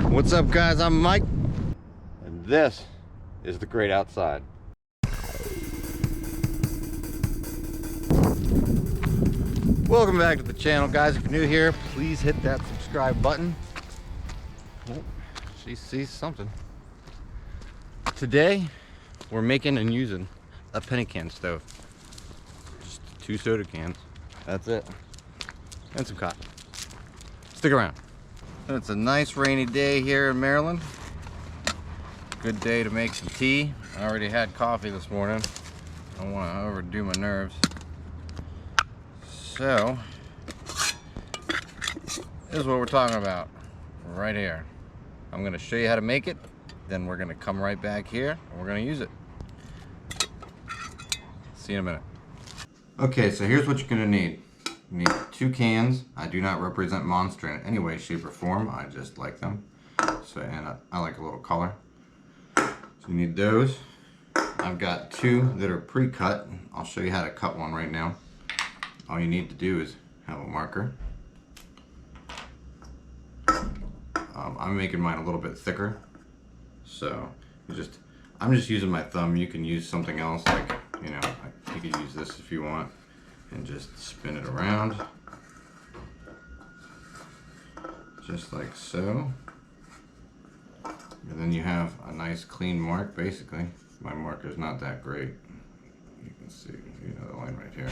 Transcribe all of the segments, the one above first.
What's up, guys? I'm Mike, and this is the great outside. Welcome back to the channel, guys. If you're new here, please hit that subscribe button. Oh, she sees something. Today, we're making and using a penny can stove. Just 2 soda cans. That's it. And some cotton. Stick around. It's a nice rainy day here in Maryland. Good day to make some tea. I already had coffee this morning. I don't want to overdo my nerves. So, this is what we're talking about right here. I'm going to show you how to make it. Then we're going to come right back here and we're going to use it. See you in a minute. Okay, so here's what you're going to need. You need 2 cans. I do not represent Monster in any way, shape, or form. I just like them. So, and I like a little color. So you need those. I've got 2 that are pre-cut. I'll show you how to cut one right now. All you need to do is have a marker. I'm making mine a little bit thicker. So I'm just using my thumb. You can use something else, like, you know, you could use this if you want. And just spin it around, just like so. And then you have a nice clean mark, basically. My marker's not that great. You can see, you know, the line right here.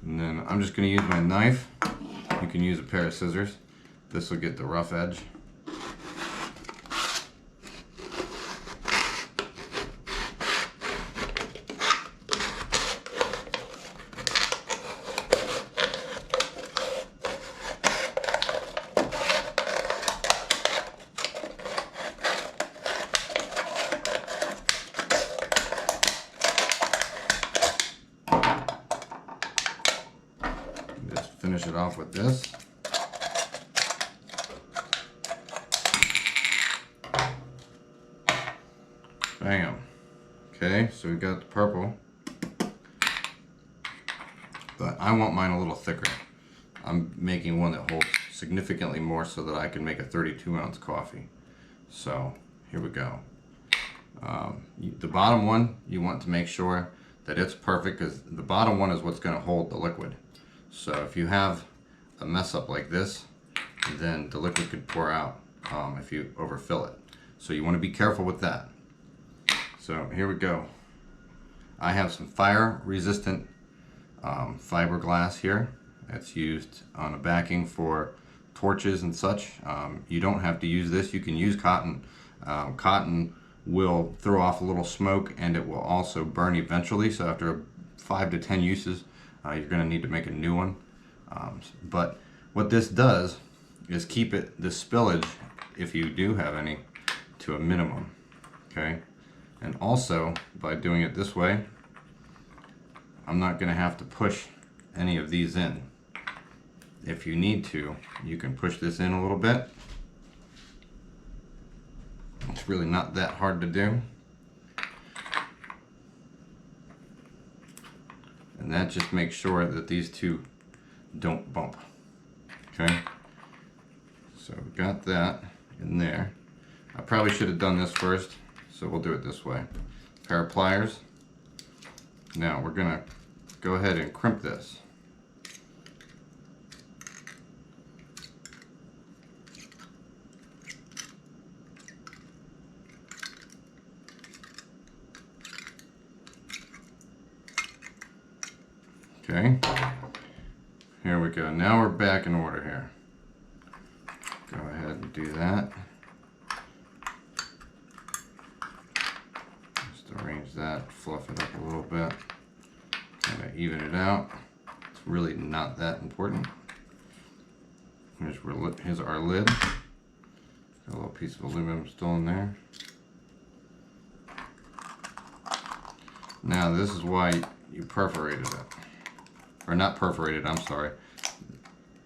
And then I'm just going to use my knife. You can use a pair of scissors. This will get the rough edge. Just finish it off with this. Bam. Okay, so we got the purple. But I want mine a little thicker. I'm making one that holds significantly more so that I can make a 32-ounce coffee. So here we go. The bottom one, you want to make sure that it's perfect, because the bottom one is what's going to hold the liquid. So if you have a mess up like this, then the liquid could pour out if you overfill it. So you want to be careful with that. So here we go. I have some fire resistant fiberglass here. It's used on a backing for torches and such. You don't have to use this. You can use cotton. Cotton will throw off a little smoke, and it will also burn eventually. So after 5 to 10 uses, you're going to need to make a new one. But what this does is keep the spillage, if you do have any, to a minimum. Okay, and also by doing it this way, I'm not going to have to push any of these in. If you need to, you can push this in a little bit. It's really not that hard to do. And that just makes sure that these two don't bump. Okay? So we got that in there. I probably should have done this first, so we'll do it this way. Pair of pliers. Now we're gonna go ahead and crimp this. Okay, here we go. Now we're back in order here. Go ahead and do that. Just arrange that, fluff it up a little bit, kind of even it out. It's really not that important. Here's our lid. Got a little piece of aluminum still in there. Now this is why you perforated it. Or not perforated, I'm sorry.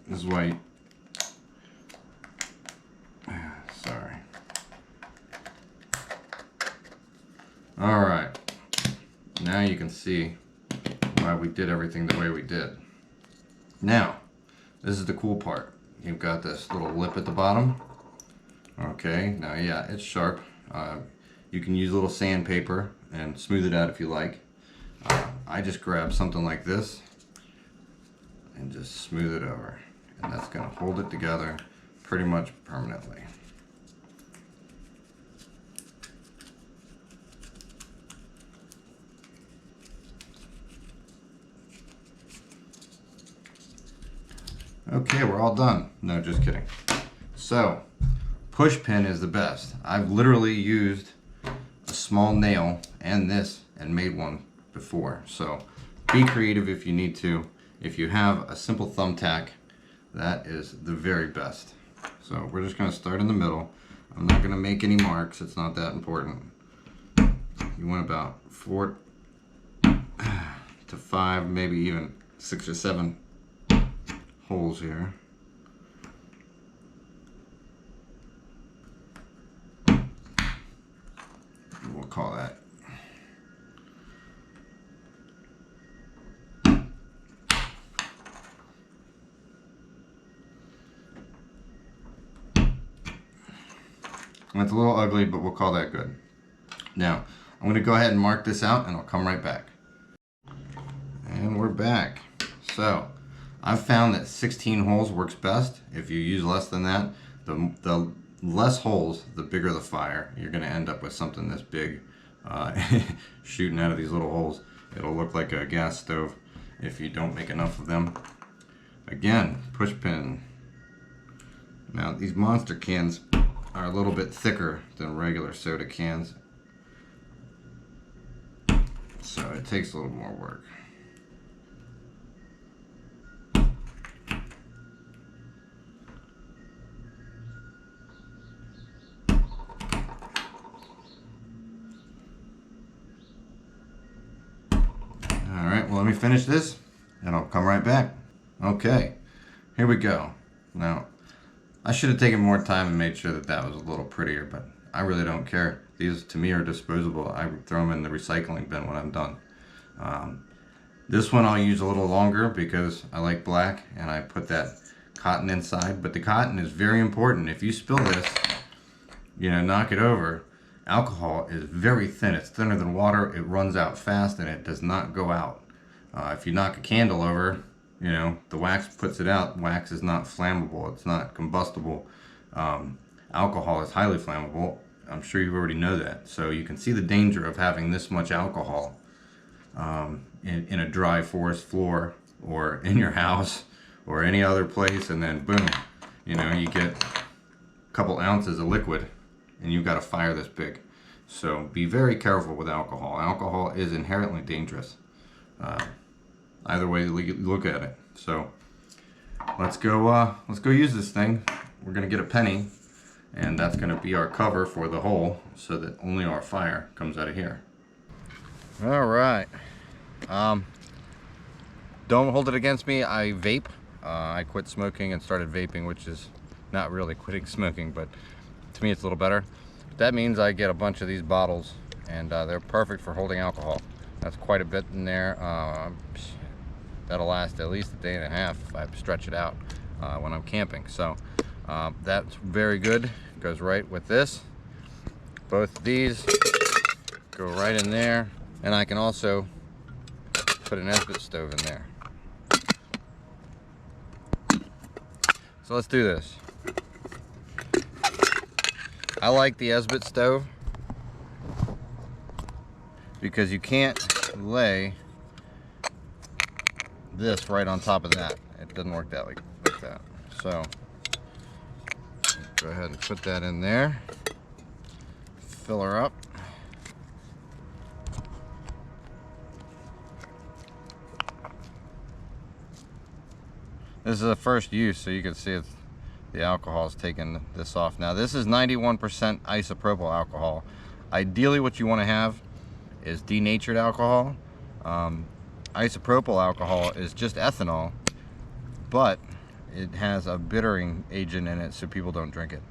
This is why sorry. Alright. Now you can see why we did everything the way we did. Now, this is the cool part. You've got this little lip at the bottom. Okay, now yeah, it's sharp. You can use a little sandpaper and smooth it out if you like. I just grab something like this and just smooth it over. And that's going to hold it together pretty much permanently. Okay, we're all done. No, just kidding. So, push pin is the best. I've literally used a small nail and this and made one before. So, be creative if you need to. If you have a simple thumbtack, that is the very best. So, we're just going to start in the middle. I'm not going to make any marks. It's not that important. You want about 4 to 5, maybe even 6 or 7 holes here. We'll call that. It's a little ugly, but we'll call that good. Now, I'm going to go ahead and mark this out and I'll come right back. And we're back. So, I've found that 16 holes works best. If you use less than that, the less holes, the bigger the fire. You're going to end up with something this big shooting out of these little holes. It'll look like a gas stove if you don't make enough of them. Again, push pin. Now these monster cans are a little bit thicker than regular soda cans, so it takes a little more work. Alright, well let me finish this and I'll come right back. Okay, here we go. Now, I should have taken more time and made sure that that was a little prettier, but I really don't care. These to me are disposable. I throw them in the recycling bin when I'm done. This one I'll use a little longer because I like black and I put that cotton inside, but the cotton is very important. If you spill this, you know, knock it over. Alcohol is very thin. It's thinner than water. It runs out fast and it does not go out. If you knock a candle over, you know, the wax puts it out. Wax is not flammable. It's not combustible. Alcohol is highly flammable. I'm sure you already know that. So you can see the danger of having this much alcohol in a dry forest floor or in your house or any other place, and then boom, you know, you get a couple ounces of liquid and you've got a fire this big. So be very careful with alcohol. Alcohol is inherently dangerous. Either way you look at it. So let's go use this thing. We're gonna get a penny, and that's gonna be our cover for the hole so that only our fire comes out of here. All right. Don't hold it against me. I vape. I quit smoking and started vaping, which is not really quitting smoking, but to me it's a little better. That means I get a bunch of these bottles, and they're perfect for holding alcohol. That's quite a bit in there. That'll last at least a day and a half if I stretch it out when I'm camping. So that's very good. Goes right with this. Both of these go right in there, and I can also put an Esbit stove in there. So let's do this. I like the Esbit stove because you can't lay this right on top of that. It doesn't work that like that. So go ahead and put that in there. Fill her up. This is the first use, so you can see it's, the alcohol is taking this off. Now this is 91% isopropyl alcohol. Ideally what you want to have is denatured alcohol. Isopropyl alcohol is just ethanol, but it has a bittering agent in it so people don't drink it.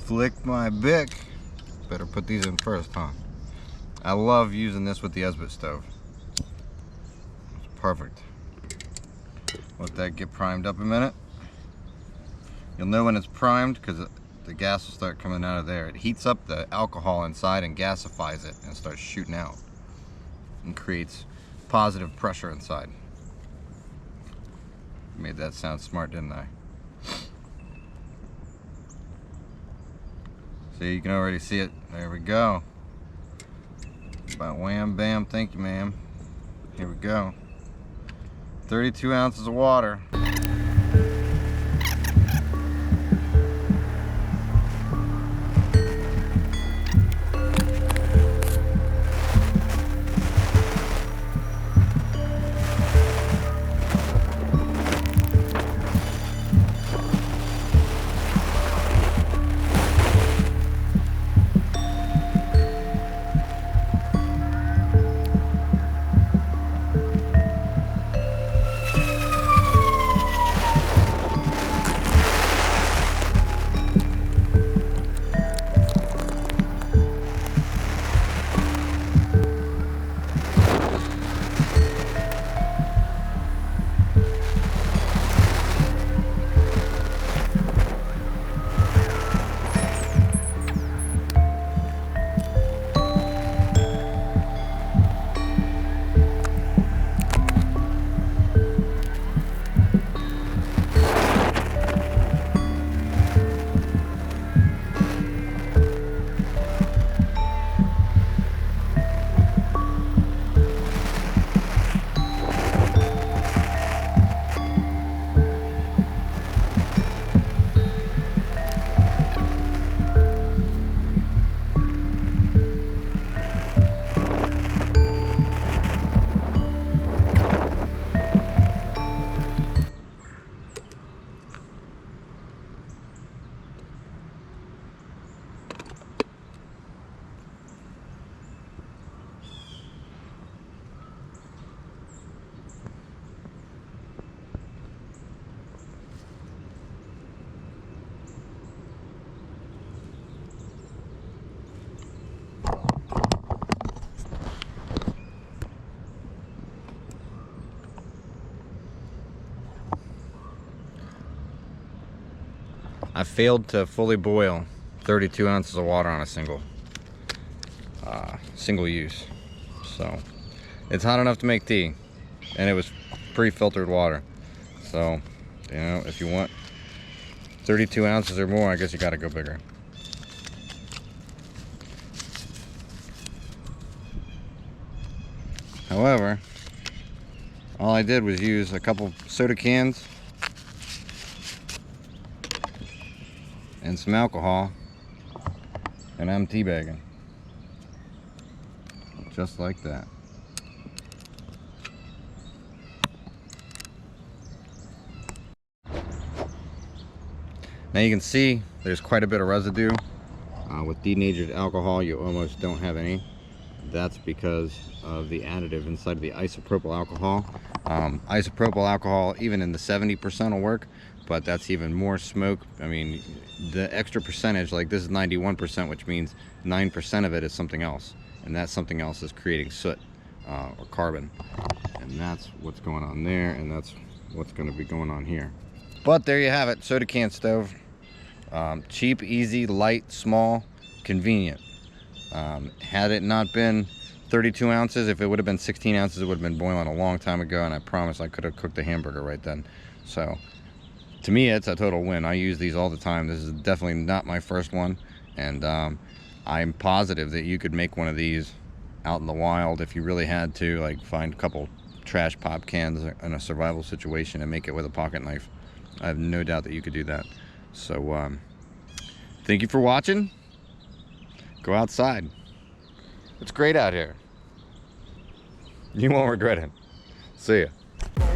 Flick my Bic. Better put these in first, huh? I love using this with the Esbit stove. Perfect. Let that get primed up a minute. You'll know when it's primed because the gas will start coming out of there. It heats up the alcohol inside and gasifies it, and it starts shooting out and creates positive pressure inside. Made that sound smart, didn't I? So you can already see it. There we go. About wham bam, thank you ma'am. Here we go. 32 ounces of water. I failed to fully boil 32 ounces of water on a single use. So it's hot enough to make tea, and it was pre-filtered water. So, you know, if you want 32 ounces or more, I guess you gotta go bigger. However, all I did was use a couple soda cans and some alcohol, and I'm teabagging. Just like that. Now you can see there's quite a bit of residue. With denatured alcohol, you almost don't have any. That's because of the additive inside of the isopropyl alcohol. Isopropyl alcohol, even in the 70% will work, but that's even more smoke. I mean, the extra percentage, like this is 91%, which means 9% of it is something else, and that something else is creating soot or carbon, and that's what's going on there, and that's what's going to be going on here. But there you have it, soda can stove. Cheap, easy, light, small, convenient. Had it not been 32 ounces, if it would have been 16 ounces, it would have been boiling a long time ago, and I promise I could have cooked a hamburger right then. So to me, it's a total win. I use these all the time. This is definitely not my first one, and I'm positive that you could make one of these out in the wild if you really had to, like find a couple trash pop cans in a survival situation and make it with a pocket knife. I have no doubt that you could do that. So thank you for watching. Go outside. It's great out here. You won't regret it. See ya.